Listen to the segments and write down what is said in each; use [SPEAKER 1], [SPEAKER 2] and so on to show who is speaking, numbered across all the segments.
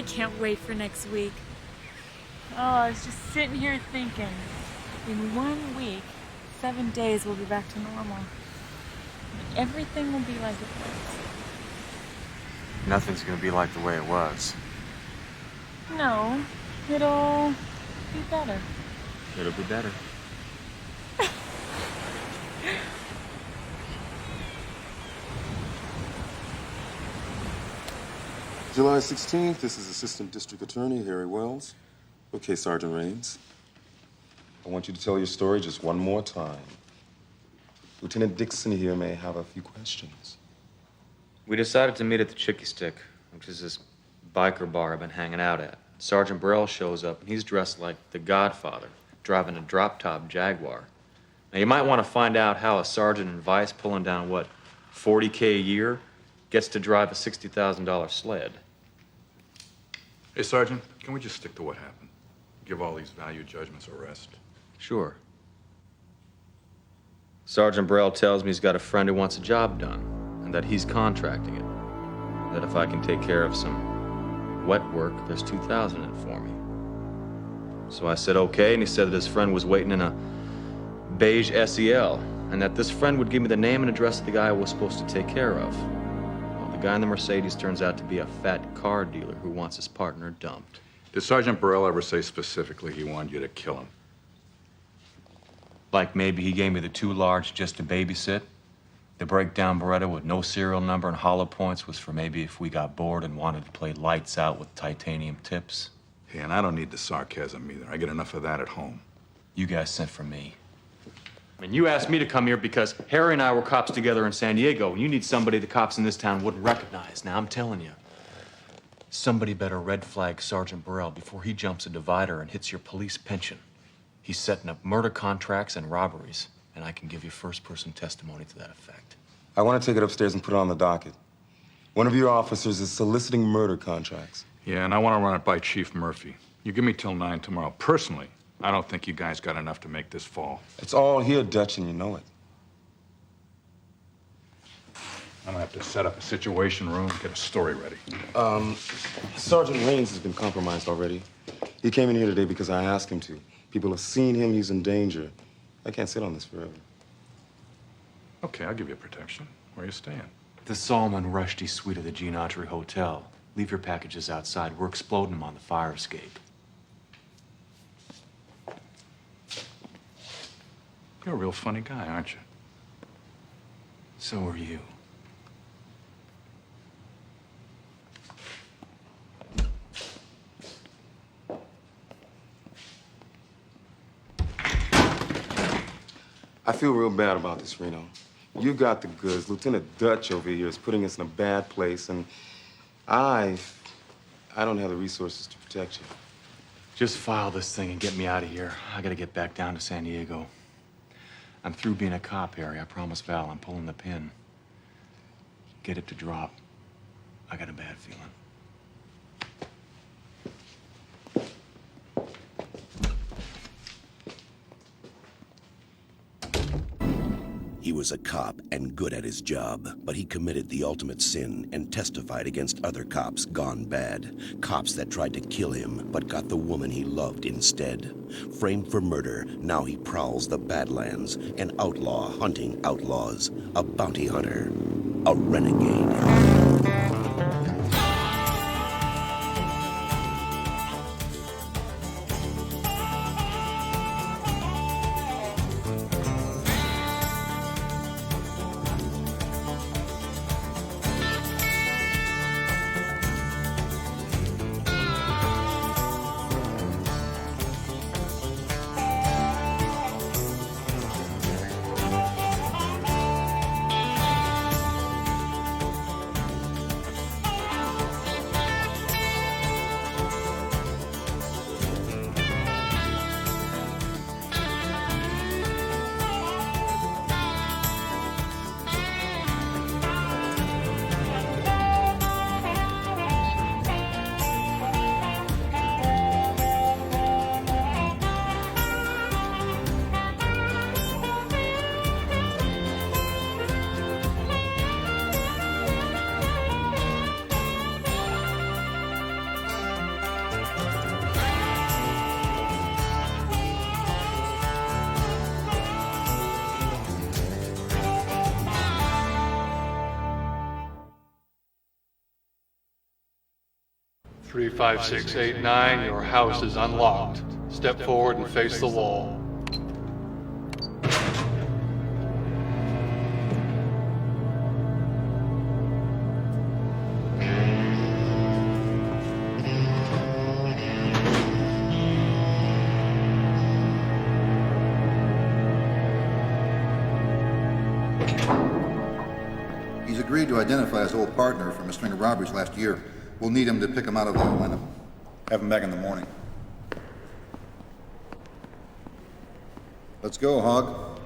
[SPEAKER 1] can't wait for next week. Oh, I was just sitting here thinking, in 1 week, 7 days we'll be back to normal. Everything will be like it was.
[SPEAKER 2] Nothing's gonna be like the way it was.
[SPEAKER 1] No, it'll be better.
[SPEAKER 2] It'll be better.
[SPEAKER 3] July 16th, this is Assistant District Attorney Harry Wells. Okay, Sergeant Raines. I want you to tell your story just one more time. Lieutenant Dixon here may have a few questions.
[SPEAKER 2] We decided to meet at the Chicky Stick, which is this biker bar I've been hanging out at. Sergeant Burrell shows up, and he's dressed like the Godfather, driving a drop-top Jaguar. Now, you might want to find out how a sergeant in Vice pulling down, what, $40K a year gets to drive a $60,000 sled.
[SPEAKER 4] Hey, Sergeant, can we just stick to what happened? Give all these value judgments a rest.
[SPEAKER 2] Sure. Sergeant Burrell tells me he's got a friend who wants a job done, and that he's contracting it. That if I can take care of some wet work, there's $2,000 in it for me. So I said okay, and he said that his friend was waiting in a beige SEL, and that this friend would give me the name and address of the guy I was supposed to take care of. Well, the guy in the Mercedes turns out to be a fat car dealer who wants his partner dumped.
[SPEAKER 4] Did Sergeant Burrell ever say specifically he wanted you to kill him?
[SPEAKER 2] Like maybe he gave me the 2 large just to babysit. The breakdown Beretta with no serial number and hollow points was for maybe if we got bored and wanted to play lights out with titanium tips.
[SPEAKER 4] Hey, and I don't need the sarcasm either. I get enough of that at home.
[SPEAKER 2] You guys sent for me. I mean, you asked me to come here because Harry and I were cops together in San Diego. You need somebody the cops in this town wouldn't recognize. Now, I'm telling you, somebody better red flag Sergeant Burrell before he jumps a divider and hits your police pension. He's setting up murder contracts and robberies, and I can give you first-person testimony to that effect.
[SPEAKER 3] I want to take it upstairs and put it on the docket. One of your officers is soliciting murder contracts.
[SPEAKER 4] Yeah, and I want to run it by Chief Murphy. You give me till 9 tomorrow. Personally, I don't think you guys got enough to make this fall.
[SPEAKER 3] It's all here, Dutch, and you know it.
[SPEAKER 4] I'm gonna have to set up a situation room, get a story ready.
[SPEAKER 3] Sergeant Raines has been compromised already. He came in here today because I asked him to. People have seen him, he's in danger. I can't sit on this forever.
[SPEAKER 4] Okay, I'll give you protection. Where are you staying?
[SPEAKER 2] The Salman Rushdie suite of the Gene Autry Hotel. Leave your packages outside. We're exploding them on the fire escape.
[SPEAKER 4] You're a real funny guy, aren't you?
[SPEAKER 2] So are you.
[SPEAKER 3] I feel real bad about this, Reno. You got the goods. Lieutenant Dutch over here is putting us in a bad place, and I don't have the resources to protect you.
[SPEAKER 2] Just file this thing and get me out of here. I gotta get back down to San Diego. I'm through being a cop, Harry. I promise Val I'm pulling the pin. Get it to drop. I got a bad feeling.
[SPEAKER 5] He was a cop and good at his job, but he committed the ultimate sin and testified against other cops gone bad. Cops that tried to kill him, but got the woman he loved instead. Framed for murder, now he prowls the Badlands, an outlaw hunting outlaws, a bounty hunter, a renegade.
[SPEAKER 6] 35689, your house is unlocked. Step forward and face the wall.
[SPEAKER 7] He's agreed to identify his old partner from a string of robberies last year. We'll need him to pick him out of the lineup. Have him back in the morning. Let's go, Hog.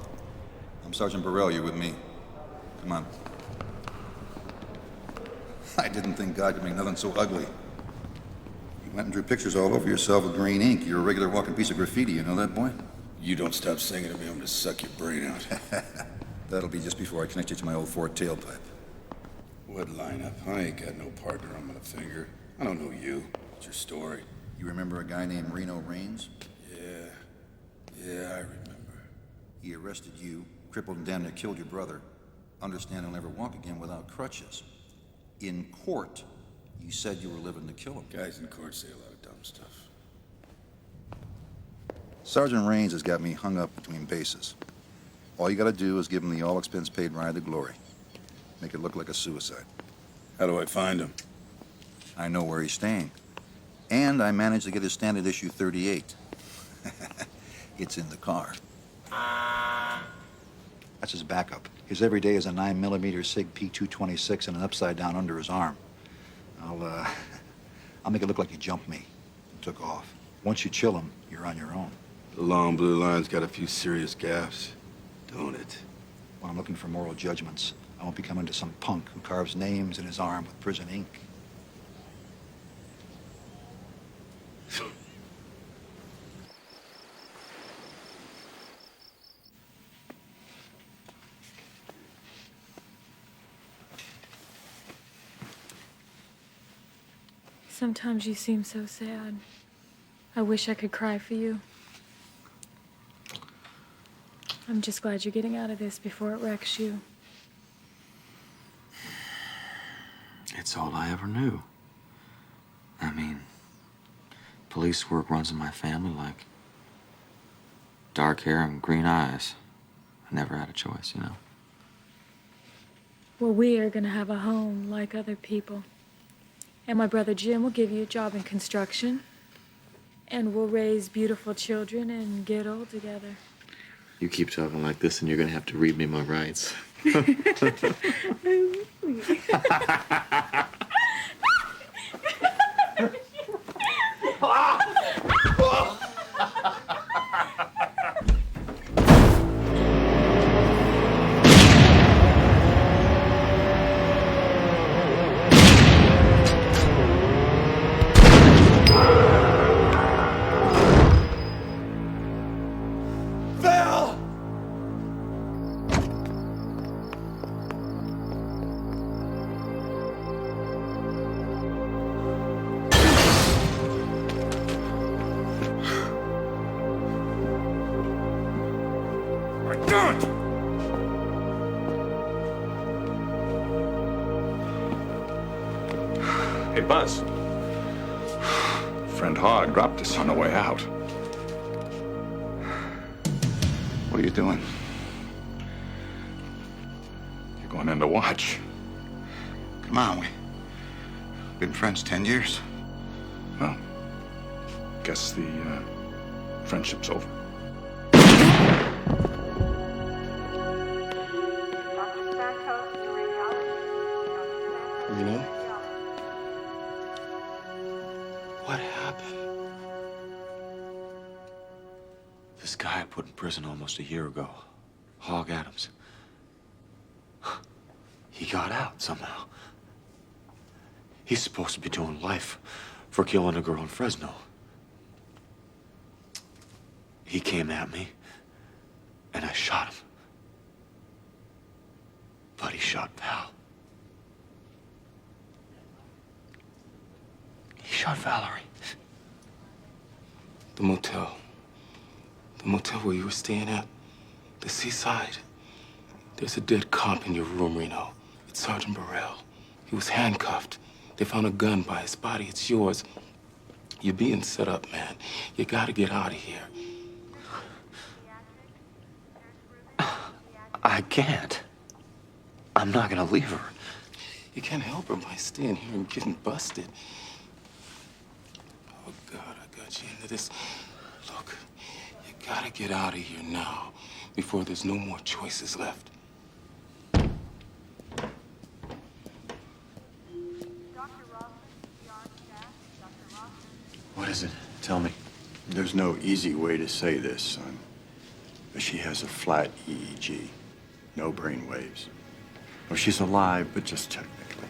[SPEAKER 7] I'm Sergeant Burrell. You with me? Come on. I didn't think God could make nothing so ugly. You went and drew pictures all over yourself with green ink. You're a regular walking piece of graffiti, you know that, boy?
[SPEAKER 8] You don't stop singing to me, I'm gonna suck your brain out.
[SPEAKER 7] That'll be just before I connect you to my old Ford tailpipe.
[SPEAKER 8] What lineup? I ain't got no partner I'm gonna finger. I don't know you. What's your story?
[SPEAKER 7] You remember a guy named Reno Raines?
[SPEAKER 8] Yeah, I remember.
[SPEAKER 7] He arrested you, crippled and damn near killed your brother. Understand he'll never walk again without crutches. In court, you said you were living to kill him.
[SPEAKER 8] Guys in court say a lot of dumb stuff.
[SPEAKER 7] Sergeant Raines has got me hung up between bases. All you gotta do is give him the all-expense-paid ride to glory. Make it look like a suicide.
[SPEAKER 8] How do I find him?
[SPEAKER 7] I know where he's staying. And I managed to get his standard issue 38. It's in the car. That's his backup. His everyday is a 9mm SIG P226 and an upside-down under his arm. I'll make it look like you jumped me and took off. Once you chill him, you're on your own.
[SPEAKER 8] The long blue line's got a few serious gaffes, don't it?
[SPEAKER 7] When I'm looking for moral judgments, I won't be coming to some punk who carves names in his arm with prison ink.
[SPEAKER 1] Sometimes you seem so sad. I wish I could cry for you. I'm just glad you're getting out of this before it wrecks you.
[SPEAKER 2] It's all I ever knew. I mean, police work runs in my family like dark hair and green eyes. I never had a choice, you know?
[SPEAKER 1] Well, we are gonna have a home like other people. And my brother Jim will give you a job in construction. And we'll raise beautiful children and get old together.
[SPEAKER 2] You keep talking like this and you're gonna have to read me my rights.
[SPEAKER 4] Hey, Buzz. Friend Hogg dropped us on the way out. What are you doing? You're going in to watch.
[SPEAKER 7] Come on, we've been friends 10 years.
[SPEAKER 4] Well, guess the friendship's over.
[SPEAKER 8] Reno? What happened?
[SPEAKER 2] This guy I put in prison almost a year ago, Hogg Adams. He got out somehow. He's supposed to be doing life for killing a girl in Fresno. He came at me, and I shot him. But he shot Val. He shot Valerie.
[SPEAKER 8] The motel. The motel where you were staying at. The seaside. There's a dead cop in your room, Reno. It's Sergeant Burrell. He was handcuffed.
[SPEAKER 9] They found a gun by his body. It's yours. You're being set up, man. You gotta get out of here.
[SPEAKER 10] I can't. I'm not gonna leave her.
[SPEAKER 9] You can't help her by staying here and getting busted. Oh, God, I got you into this. Look, you gotta get out of here now before there's no more choices left.
[SPEAKER 10] What is it? Tell me.
[SPEAKER 11] There's no easy way to say this, son. But she has a flat EEG. No brain waves. Well, she's alive, but just technically.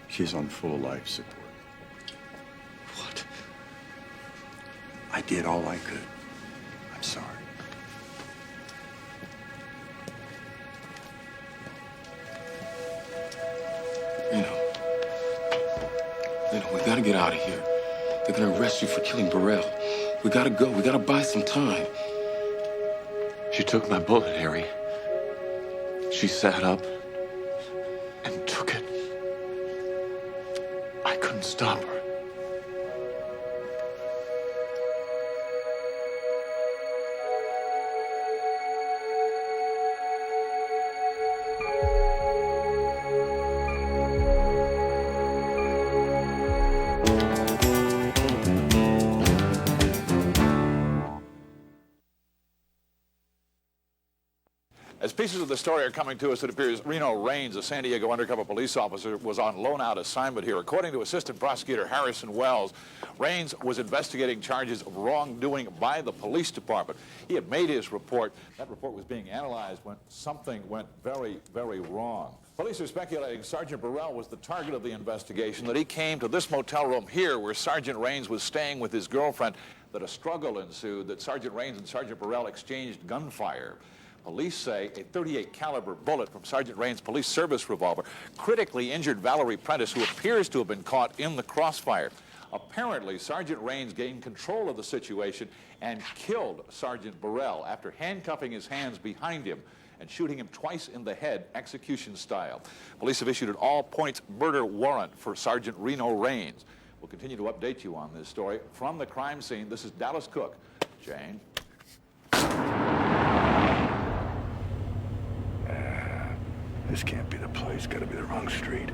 [SPEAKER 11] She's on full life support.
[SPEAKER 10] What?
[SPEAKER 11] I did all I could. I'm sorry.
[SPEAKER 9] We gotta get out of here. They're gonna arrest you for killing Burrell. We gotta go. We gotta buy some time.
[SPEAKER 10] She took my bullet, Harry. She sat up and took it. I couldn't stop her.
[SPEAKER 4] As pieces of the story are coming to us, it appears Reno Raines, a San Diego undercover police officer, was on loan-out assignment here. According to Assistant Prosecutor Harrison Wells, Raines was investigating charges of wrongdoing by the police department. He had made his report. That report was being analyzed when something went very, very wrong. Police are speculating Sergeant Burrell was the target of the investigation, that he came to this motel room here where Sergeant Raines was staying with his girlfriend, that a struggle ensued, that Sergeant Raines and Sergeant Burrell exchanged gunfire. Police say a .38 caliber bullet from Sergeant Raines' police service revolver critically injured Valerie Prentice, who appears to have been caught in the crossfire. Apparently, Sergeant Raines gained control of the situation and killed Sergeant Burrell after handcuffing his hands behind him and shooting him twice in the head, execution style. Police have issued an all-points murder warrant for Sergeant Reno Raines. We'll continue to update you on this story. From the crime scene, this is Dallas Cook. Jane.
[SPEAKER 11] This can't be the place. Gotta be the wrong street.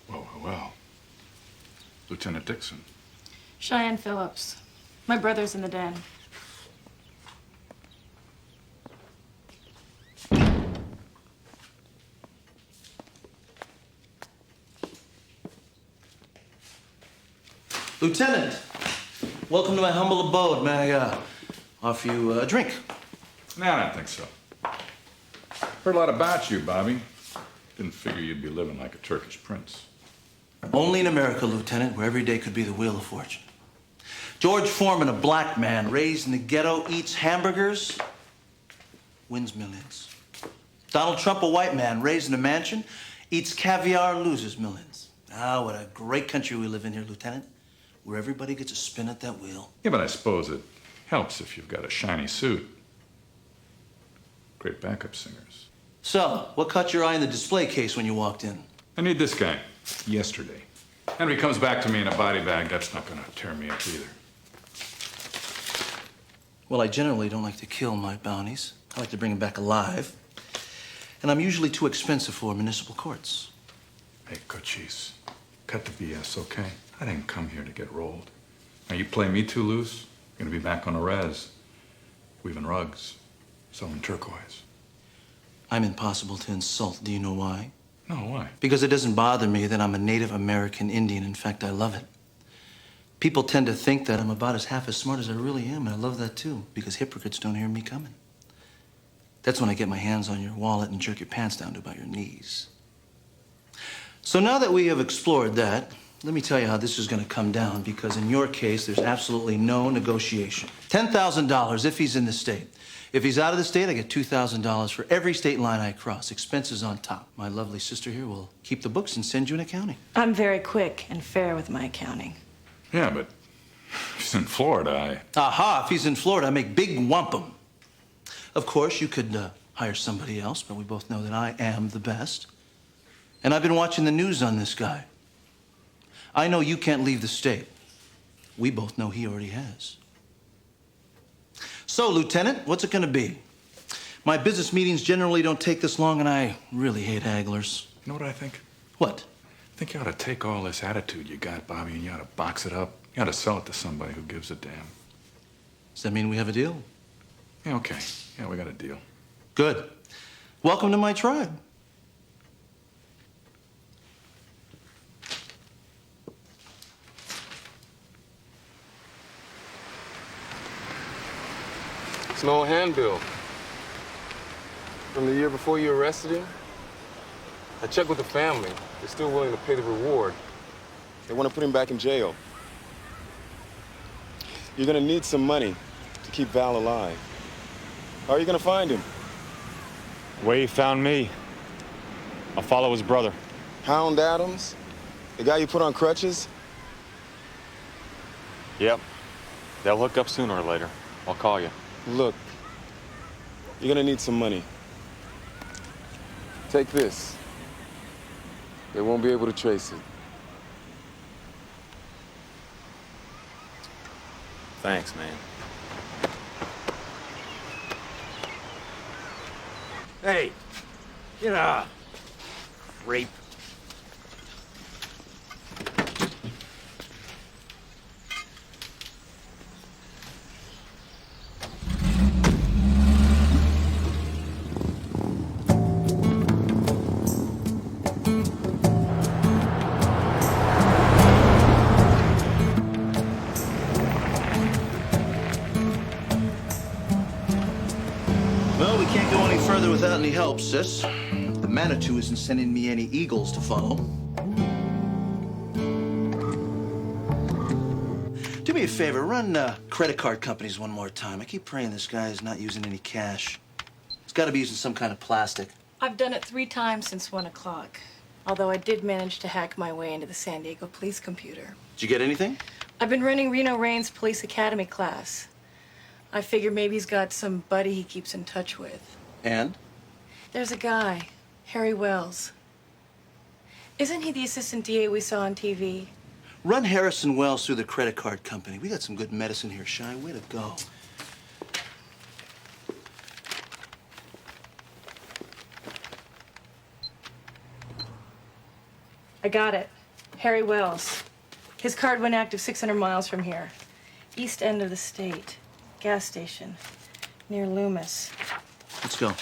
[SPEAKER 4] Well. Lieutenant Dixon.
[SPEAKER 12] Cheyenne Phillips. My brother's in the den.
[SPEAKER 13] Lieutenant, welcome to my humble abode. May I offer you a drink?
[SPEAKER 4] No, I don't think so. Heard a lot about you, Bobby. Didn't figure you'd be living like a Turkish prince.
[SPEAKER 13] Only in America, Lieutenant, where every day could be the wheel of fortune. George Foreman, a black man raised in the ghetto, eats hamburgers, wins millions. Donald Trump, a white man raised in a mansion, eats caviar, loses millions. Ah, what a great country we live in here, Lieutenant, where everybody gets a spin at that wheel.
[SPEAKER 4] Yeah, but I suppose it helps if you've got a shiny suit. Great backup singers.
[SPEAKER 13] So, what caught your eye in the display case when you walked in?
[SPEAKER 4] I need this guy. Yesterday. And if he comes back to me in a body bag, that's not going to tear me up either.
[SPEAKER 13] Well, I generally don't like to kill my bounties. I like to bring them back alive. And I'm usually too expensive for municipal courts.
[SPEAKER 4] Hey, Cochise, cut the BS, okay? I didn't come here to get rolled. Now, you play me too loose, you're gonna be back on a res, weaving rugs, selling turquoise.
[SPEAKER 13] I'm impossible to insult. Do you know why?
[SPEAKER 4] No, why?
[SPEAKER 13] Because it doesn't bother me that I'm a Native American Indian. In fact, I love it. People tend to think that I'm about half as smart as I really am, and I love that too, because hypocrites don't hear me coming. That's when I get my hands on your wallet and jerk your pants down to about your knees. So now that we have explored that, let me tell you how this is going to come down, because in your case, there's absolutely no negotiation. $10,000 if he's in the state. If he's out of the state, I get $2,000 for every state line I cross. Expenses on top. My lovely sister here will keep the books and send you an accounting.
[SPEAKER 12] I'm very quick and fair with my accounting.
[SPEAKER 4] Yeah, but
[SPEAKER 14] If he's in Florida,
[SPEAKER 13] Aha, if he's in Florida, I make big wampum. Of course, you could hire somebody else, but we both know that I am the best. And I've been watching the news on this guy. I know you can't leave the state. We both know he already has. So, Lieutenant, what's it gonna be? My business meetings generally don't take this long, and I really hate hagglers.
[SPEAKER 14] You know what I think?
[SPEAKER 13] What?
[SPEAKER 14] I think you ought to take all this attitude you got, Bobby, and you ought to box it up. You ought to sell it to somebody who gives a damn.
[SPEAKER 13] Does that mean we have a deal?
[SPEAKER 14] Yeah, okay. Yeah, we got a deal.
[SPEAKER 13] Good. Welcome to my tribe.
[SPEAKER 9] It's an old handbill. From the year before you arrested him. I checked with the family. They're still willing to pay the reward.
[SPEAKER 3] They want to put him back in jail. You're gonna need some money to keep Val alive. How are you gonna find him?
[SPEAKER 15] The way he found me. I'll follow his brother.
[SPEAKER 3] Hound Adams? The guy you put on crutches?
[SPEAKER 15] Yep. They'll hook up sooner or later. I'll call you.
[SPEAKER 3] Look, you're gonna need some money. Take this. They won't be able to trace it.
[SPEAKER 2] Thanks, man.
[SPEAKER 16] Hey, get up. Rape.
[SPEAKER 13] Well, we can't go any further without any help, sis. The Manitou isn't sending me any eagles to follow. Do me a favor, run credit card companies one more time. I keep praying this guy is not using any cash. He's got to be using some kind of plastic.
[SPEAKER 12] I've done it 3 times since 1 o'clock. Although I did manage to hack my way into the San Diego police computer.
[SPEAKER 13] Did you get anything?
[SPEAKER 12] I've been running Reno Raines Police Academy class. I figured maybe he's got some buddy he keeps in touch with.
[SPEAKER 13] And?
[SPEAKER 12] There's a guy, Harry Wells. Isn't he the assistant DA we saw on TV?
[SPEAKER 13] Run Harrison Wells through the credit card company. We got some good medicine here, Shy. Way to go.
[SPEAKER 12] I got it. Harry Wells. His card went active 600 miles from here. East end of the state. Gas station. Near Loomis.
[SPEAKER 13] Let's go.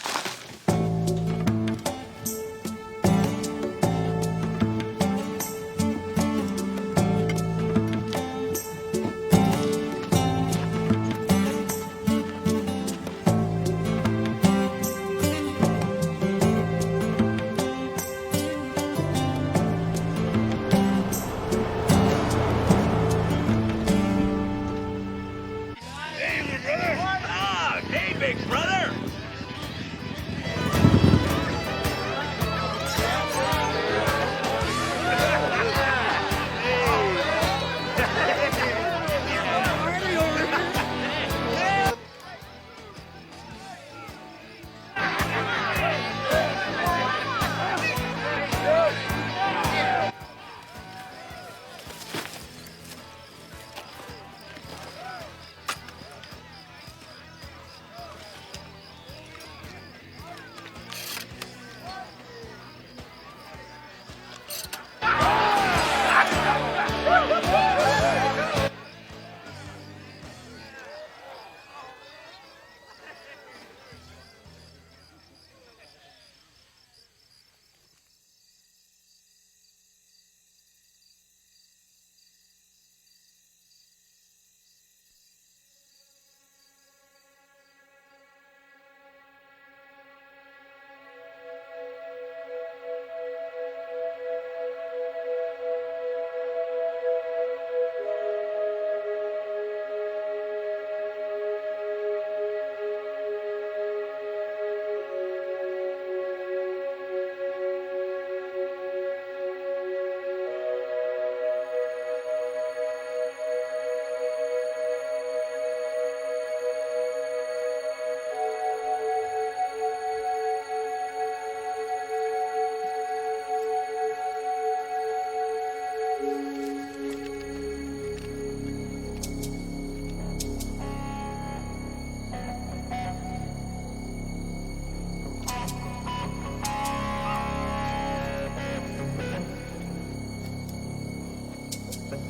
[SPEAKER 17] Good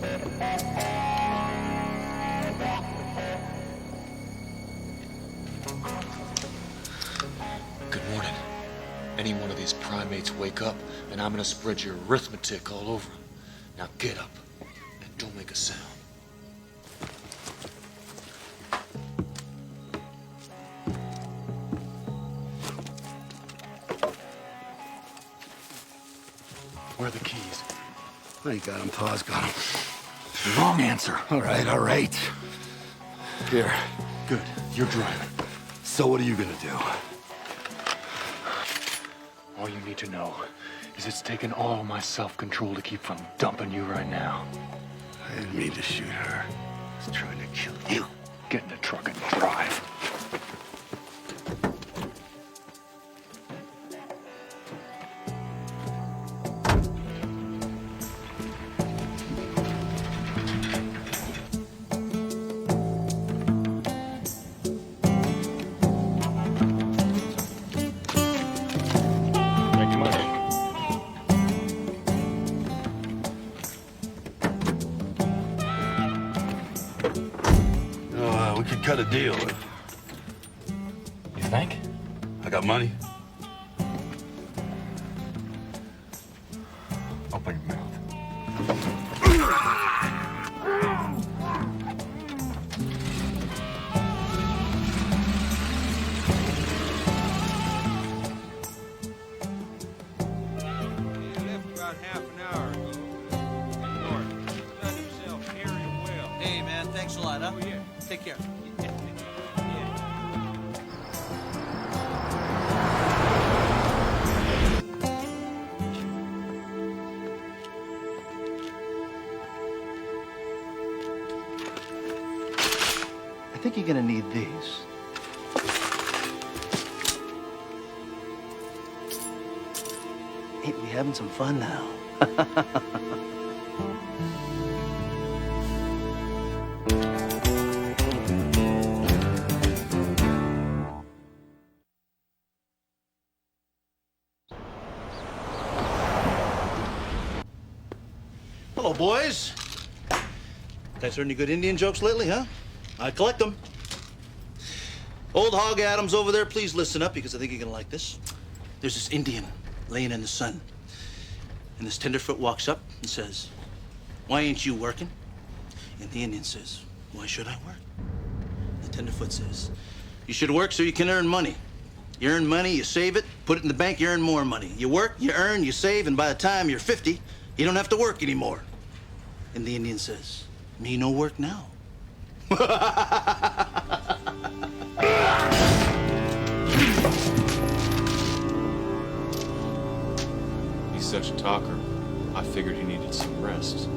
[SPEAKER 17] morning. Any one of these primates wake up, and I'm gonna spread your arithmetic all over them. Now get up, and don't make a sound.
[SPEAKER 11] Where are the keys? I got them. Pa's got them.
[SPEAKER 17] Wrong answer.
[SPEAKER 11] All right. Here.
[SPEAKER 17] Good. You're driving.
[SPEAKER 11] So what are you gonna do?
[SPEAKER 17] All you need to know is it's taken all my self-control to keep from dumping you right now.
[SPEAKER 11] I didn't mean to shoot her. I was trying to kill you.
[SPEAKER 17] Get in the truck and drive.
[SPEAKER 11] We could cut a deal.
[SPEAKER 17] You think?
[SPEAKER 11] I got money.
[SPEAKER 17] Open your mouth.
[SPEAKER 18] About half an hour ago. North. Got himself Harry Well.
[SPEAKER 19] Hey, man, thanks a lot, huh?
[SPEAKER 18] Oh, yeah.
[SPEAKER 19] Take care.
[SPEAKER 13] I think you're gonna need these. Ain't we having some fun now? Hello, boys. Guys heard any good Indian jokes lately, huh? I collect them. Old Hog Adams over there, please listen up because I think you're gonna like this. There's this Indian laying in the sun. And this tenderfoot walks up and says, "Why ain't you working?" And the Indian says, "Why should I work?" The tenderfoot says, "You should work so you can earn money. You earn money, you save it, put it in the bank, you earn more money. You work, you earn, you save, and by the time you're 50, you don't have to work anymore." And the Indian says, "Me no work now."
[SPEAKER 2] He's such a talker. I figured he needed some rest.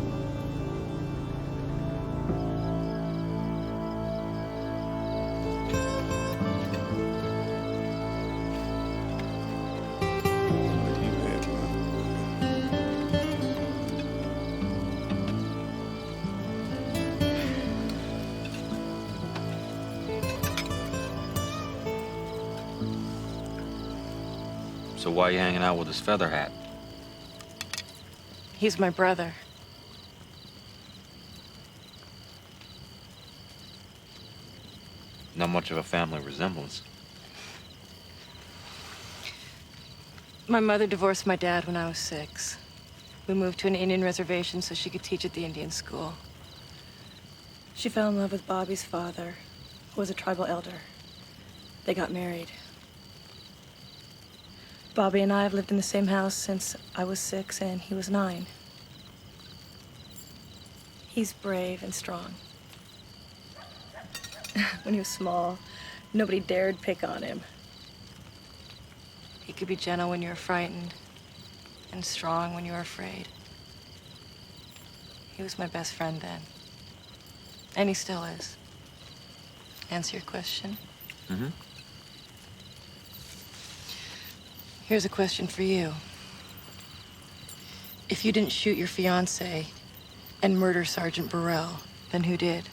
[SPEAKER 2] So why are you hanging out with his feather hat?
[SPEAKER 12] He's my brother.
[SPEAKER 2] Not much of a family resemblance.
[SPEAKER 12] My mother divorced my dad when I was 6. We moved to an Indian reservation so she could teach at the Indian school. She fell in love with Bobby's father, who was a tribal elder. They got married. Bobby and I have lived in the same house since I was 6 and he was 9. He's brave and strong. When he was small, nobody dared pick on him. He could be gentle when you were frightened and strong when you were afraid. He was my best friend then. And he still is. Answer your question?
[SPEAKER 2] Mm-hmm.
[SPEAKER 12] Here's a question for you. If you didn't shoot your fiancée and murder Sergeant Burrell, then who did?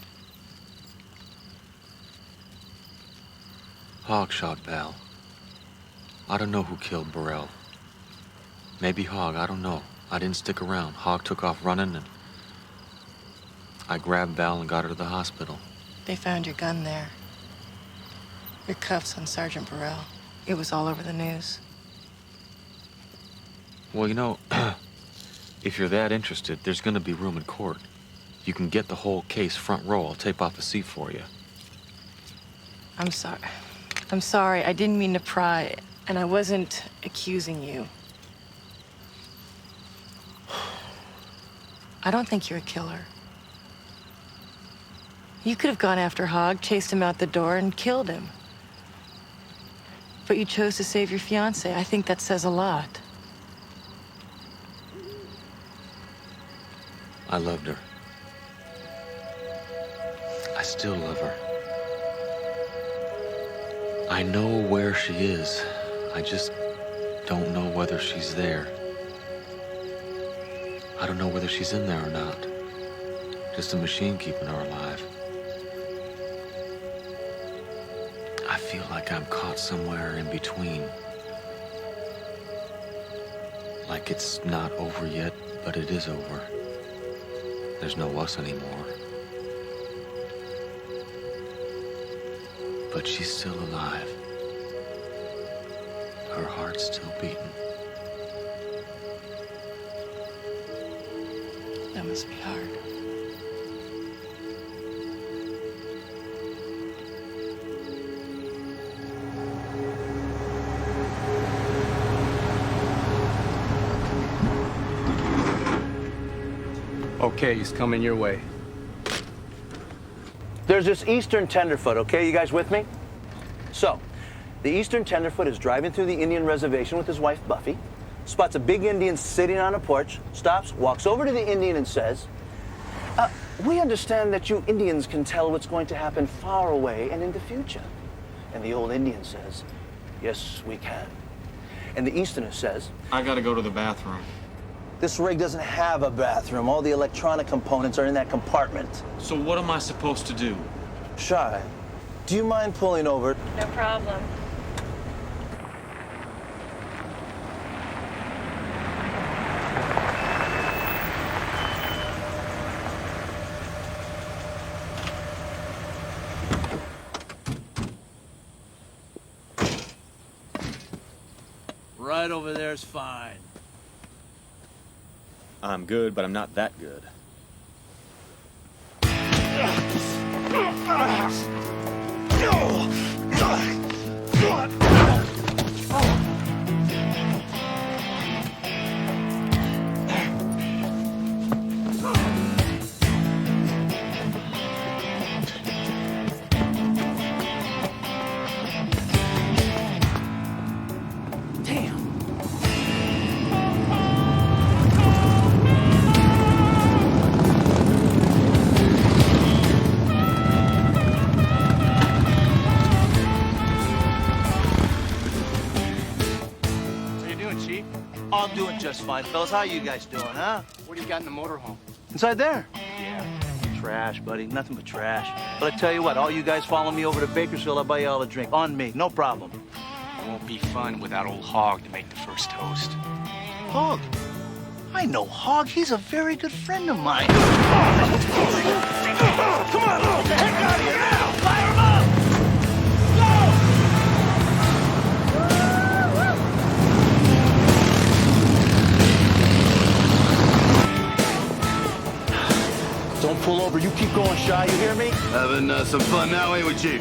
[SPEAKER 2] Hog shot Val. I don't know who killed Burrell. Maybe Hog, I don't know. I didn't stick around. Hog took off running and
[SPEAKER 17] I grabbed Val and got her to the hospital.
[SPEAKER 12] They found your gun there. Your cuffs on Sergeant Burrell. It was all over the news.
[SPEAKER 17] Well, you know, if you're that interested, there's gonna be room in court. You can get the whole case front row. I'll tape off the seat for you.
[SPEAKER 12] I'm sorry. I'm sorry. I didn't mean to pry, and I wasn't accusing you. I don't think you're a killer. You could have gone after Hogg, chased him out the door, and killed him. But you chose to save your fiancée. I think that says a lot.
[SPEAKER 17] I loved her. I still love her. I know where she is. I just don't know whether she's there. I don't know whether she's in there or not. Just a machine keeping her alive. I feel like I'm caught somewhere in between. Like it's not over yet, but it is over. There's no us anymore. But she's still alive. Her heart's still beating.
[SPEAKER 12] That must be hard.
[SPEAKER 19] Okay, he's coming your way.
[SPEAKER 13] There's this Eastern Tenderfoot, okay? You guys with me? So, the Eastern Tenderfoot is driving through the Indian reservation with his wife, Buffy, spots a big Indian sitting on a porch, stops, walks over to the Indian and says, we understand that you Indians can tell what's going to happen far away and in the future. And the old Indian says, yes, we can. And the Easterner says,
[SPEAKER 2] I gotta go to the bathroom.
[SPEAKER 13] this rig doesn't have a bathroom. All the electronic components are in that compartment.
[SPEAKER 2] So what am I supposed to do?
[SPEAKER 13] Shy, do you mind pulling over?
[SPEAKER 12] No problem.
[SPEAKER 20] Right over there's fine.
[SPEAKER 2] I'm good, but I'm not that good.
[SPEAKER 13] I'm doing just fine, fellas. How you guys doing, huh?
[SPEAKER 20] What do you got in the motorhome?
[SPEAKER 13] Inside there?
[SPEAKER 20] Yeah.
[SPEAKER 13] Trash, buddy. Nothing but trash. But I tell you what, all you guys follow me over to Bakersfield, I'll buy you all a drink. On me, no problem.
[SPEAKER 20] It won't be fun without old Hogg to make the first toast.
[SPEAKER 13] Hogg? I know Hogg. He's a very good friend of mine.
[SPEAKER 20] Come on, get the heck out of here now! Fire him up!
[SPEAKER 13] Don't pull over. You keep going, Shy. You hear me?
[SPEAKER 11] Having some fun now, ain't we, Chief?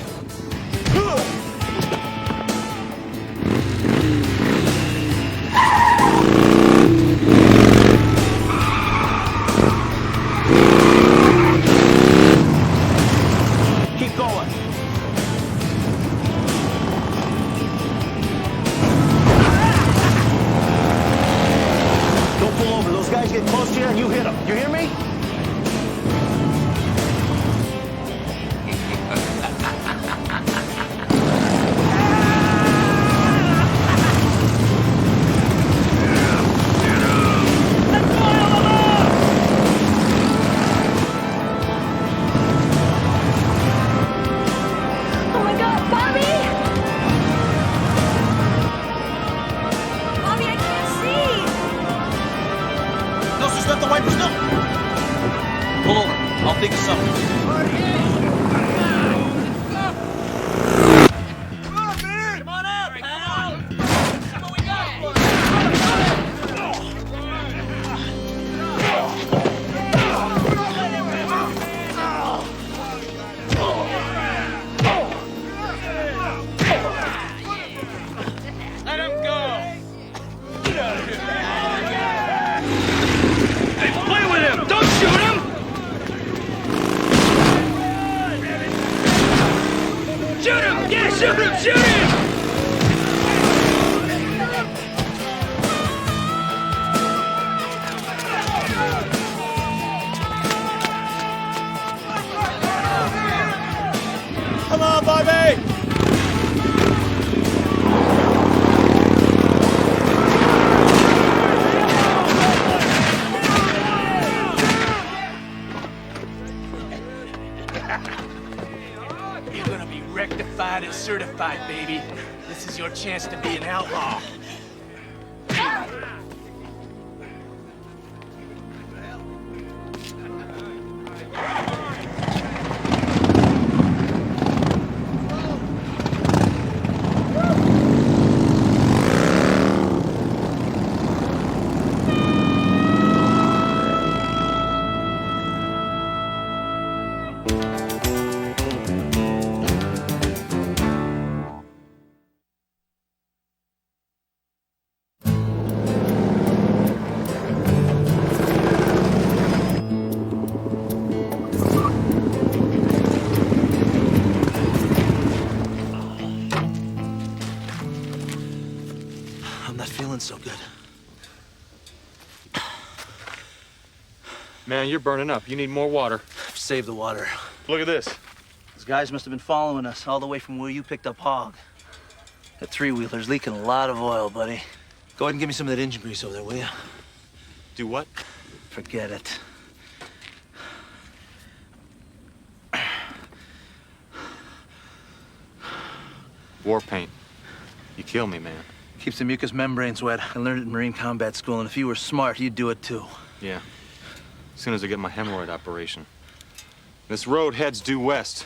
[SPEAKER 13] Keep going. Don't pull over. Those guys get close to you and you hit them. You hear me? Pull over. I'll think of something.
[SPEAKER 18] Come on out, pal! Come on, we got it! Let him go! Get out of here! Hey, play with him! Don't shoot him! Shoot him! Yeah, shoot him! Shoot him!
[SPEAKER 15] Come on, Bobby!
[SPEAKER 20] You're gonna be rectified and certified, baby. This is your chance to be an outlaw.
[SPEAKER 13] I'm not feeling so good.
[SPEAKER 2] Man, you're burning up. You need more water.
[SPEAKER 13] Save the water.
[SPEAKER 2] Look at this.
[SPEAKER 13] Those guys must have been following us all the way from where you picked up Hog. That three-wheeler's leaking a lot of oil, buddy. Go ahead and give me some of that engine grease over there, will you?
[SPEAKER 2] Do what?
[SPEAKER 13] Forget it.
[SPEAKER 2] War paint. You kill me, man.
[SPEAKER 13] Keeps the mucous membranes wet. I learned it in Marine combat school, and if you were smart, you'd do it too.
[SPEAKER 2] Yeah. As soon as I get my hemorrhoid operation. This road heads due west.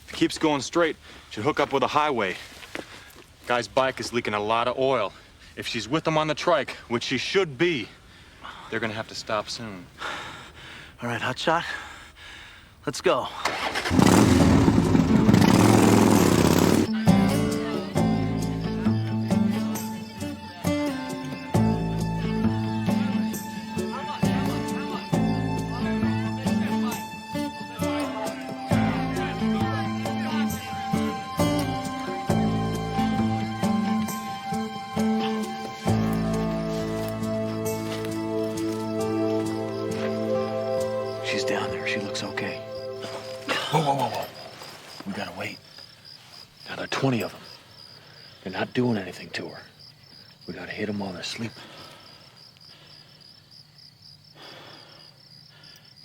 [SPEAKER 2] If it keeps going straight, it should hook up with a highway. Guy's bike is leaking a lot of oil. If she's with him on the trike, which she should be, they're gonna have to stop soon.
[SPEAKER 13] All right, hotshot. Let's go.
[SPEAKER 20] She's down there. She looks okay. Whoa, whoa, whoa, whoa. We gotta wait. Now, there are 20 of them. They're not doing anything to her. We gotta hit them while they're sleeping.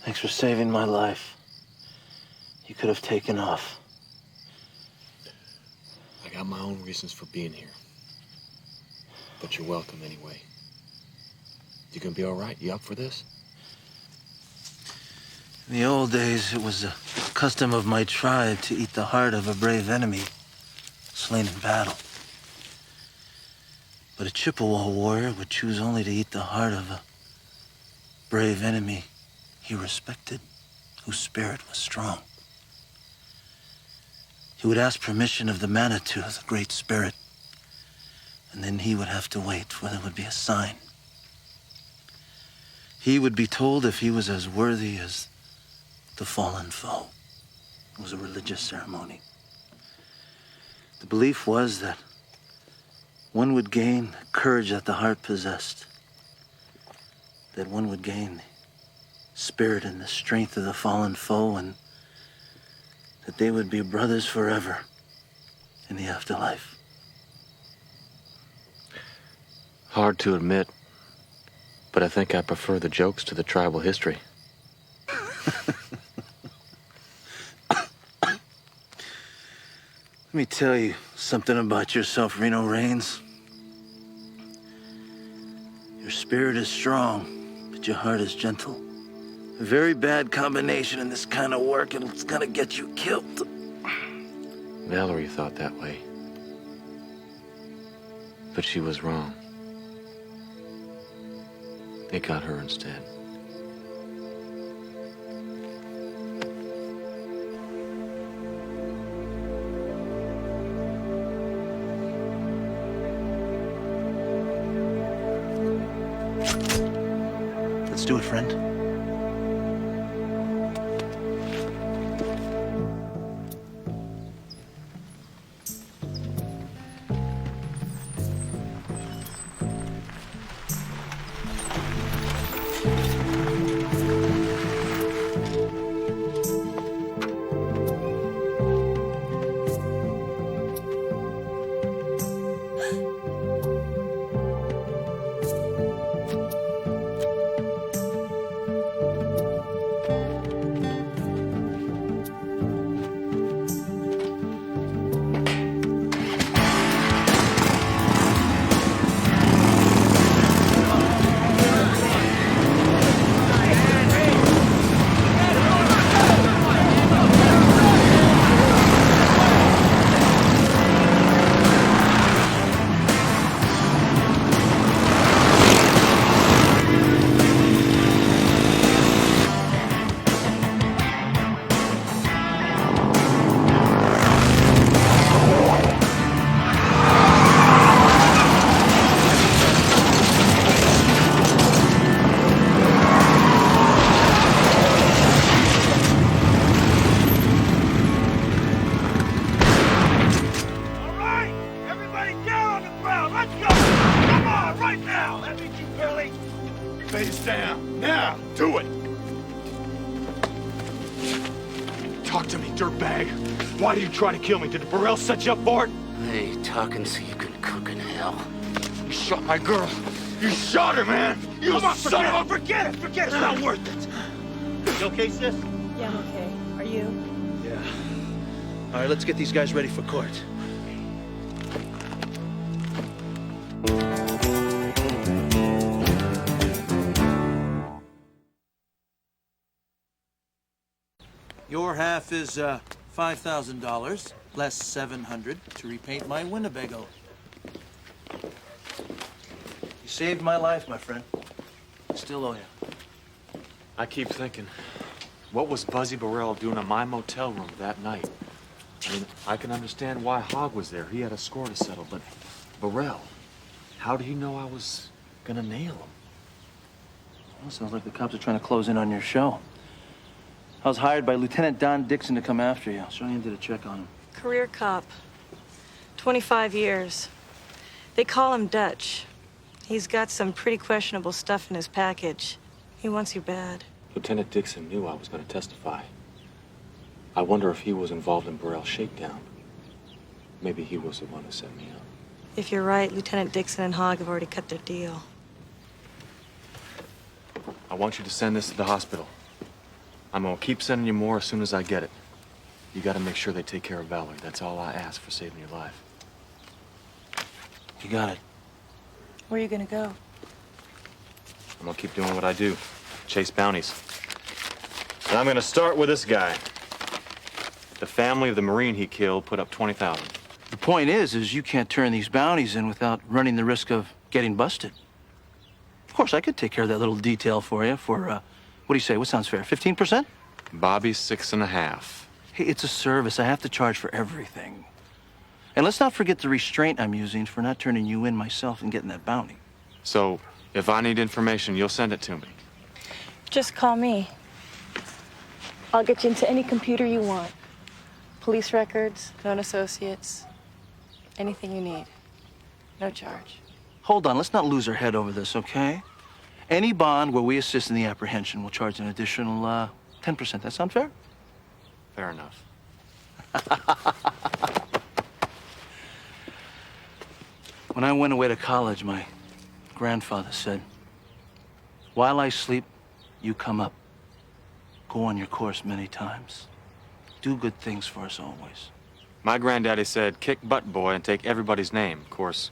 [SPEAKER 13] Thanks for saving my life. You could have taken off.
[SPEAKER 17] I got my own reasons for being here. But you're welcome anyway. You gonna be all right? You up for this?
[SPEAKER 13] In the old days, it was a custom of my tribe to eat the heart of a brave enemy slain in battle. But a Chippewa warrior would choose only to eat the heart of a brave enemy he respected, whose spirit was strong. He would ask permission of the Manitou, the Great Spirit, and then he would have to wait for there would be a sign. He would be told if he was as worthy as the fallen foe. It was a religious ceremony. The belief was that one would gain the courage that the heart possessed, that one would gain the spirit and the strength of the fallen foe, and that they would be brothers forever in the afterlife.
[SPEAKER 17] Hard to admit, but I think I prefer the jokes to the tribal history.
[SPEAKER 13] Let me tell you something about yourself, Reno Raines. Your spirit is strong, but your heart is gentle. Very bad combination in this kind of work, and it's gonna get you killed.
[SPEAKER 17] Valerie thought that way. But she was wrong. They got her instead.
[SPEAKER 13] Let's do it, friend.
[SPEAKER 14] Face down. Now, do it! Talk to me, dirtbag. Why do you try to kill me? Did Burrell set you up for it?
[SPEAKER 9] Hey, talking so you can cook in hell.
[SPEAKER 14] You shot my girl. You shot her, man! You
[SPEAKER 16] Come on,
[SPEAKER 14] son of a...
[SPEAKER 16] forget it! Forget it! It's not worth it! You okay, sis?
[SPEAKER 12] Yeah, I'm okay. Are you?
[SPEAKER 13] Yeah. All right, let's get these guys ready for court. Your half is $5,000, less $700 to repaint my Winnebago. You saved my life, my friend. I still owe you.
[SPEAKER 17] I keep thinking, what was Buzzy Burrell doing in my motel room that night? I mean, I can understand why Hogg was there. He had a score to settle, but Burrell, how did he know I was gonna nail him?
[SPEAKER 13] Well, sounds like the cops are trying to close in on your show. I was hired by Lieutenant Don Dixon to come after you. Australian did a check on him.
[SPEAKER 12] Career cop. 25 years. They call him Dutch. He's got some pretty questionable stuff in his package. He wants you bad.
[SPEAKER 17] Lieutenant Dixon knew I was gonna testify. I wonder if he was involved in Burrell's shakedown. Maybe he was the one who set me up.
[SPEAKER 12] If you're right, Lieutenant Dixon and Hogg have already cut their deal.
[SPEAKER 17] I want you to send this to the hospital. I'm gonna keep sending you more as soon as I get it. You gotta make sure they take care of Valerie. That's all I ask for saving your life.
[SPEAKER 13] You got it.
[SPEAKER 12] Where are you gonna go?
[SPEAKER 2] I'm gonna keep doing what I do. Chase bounties. And I'm gonna start with this guy. The family of the Marine he killed put up $20,000.
[SPEAKER 13] The point is you can't turn these bounties in without running the risk of getting busted. Of course, I could take care of that little detail for you for, what do you say? What sounds fair? 15%?
[SPEAKER 2] Bobby's 6.5.
[SPEAKER 13] Hey, it's a service. I have to charge for everything. And let's not forget the restraint I'm using for not turning you in myself and getting that bounty.
[SPEAKER 2] So, if I need information, you'll send it to me.
[SPEAKER 12] Just call me. I'll get you into any computer you want. Police records, known associates, anything you need. No charge.
[SPEAKER 13] Hold on, let's not lose our head over this, okay? Any bond where we assist in the apprehension will charge an additional 10%. That sound fair?
[SPEAKER 2] Fair enough.
[SPEAKER 13] When I went away to college, my grandfather said, "While I sleep, you come up. Go on your course many times. Do good things for us always."
[SPEAKER 2] My granddaddy said, kick butt, boy, and take everybody's name. Of course,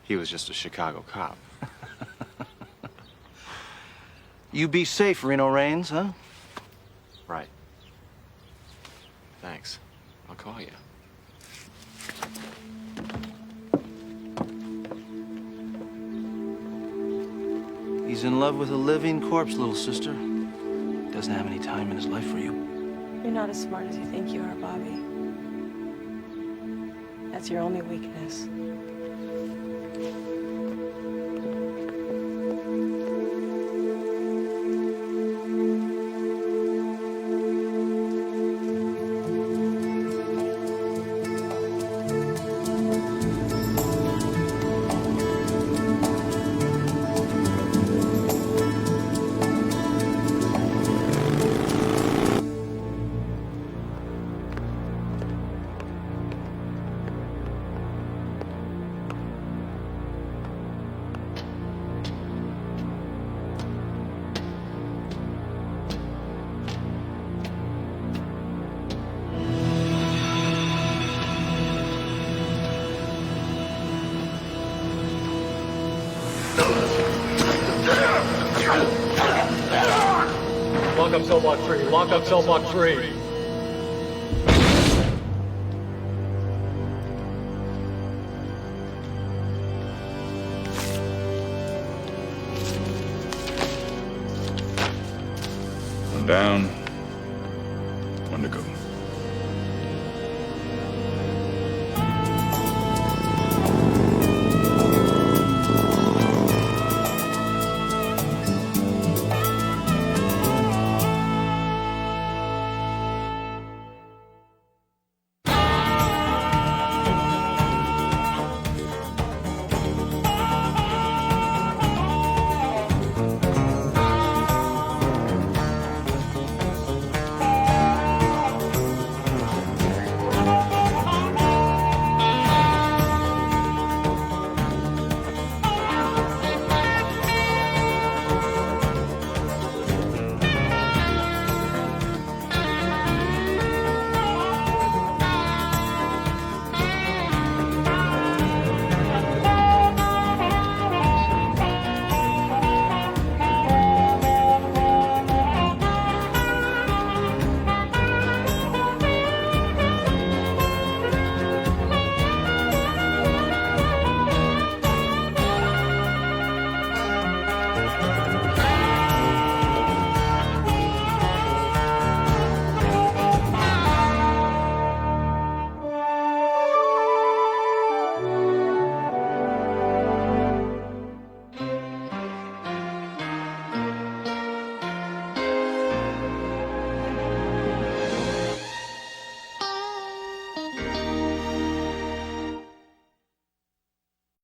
[SPEAKER 2] he was just a Chicago cop.
[SPEAKER 13] You be safe, Reno Raines, huh?
[SPEAKER 17] Right. Thanks. I'll call you.
[SPEAKER 13] He's in love with a living corpse, little sister. Doesn't have any time in his life for you.
[SPEAKER 12] You're not as smart as you think you are, Bobby. That's your only weakness.
[SPEAKER 16] Lock up cell block 3. Lock up cell block 3.
[SPEAKER 14] One down. One to go.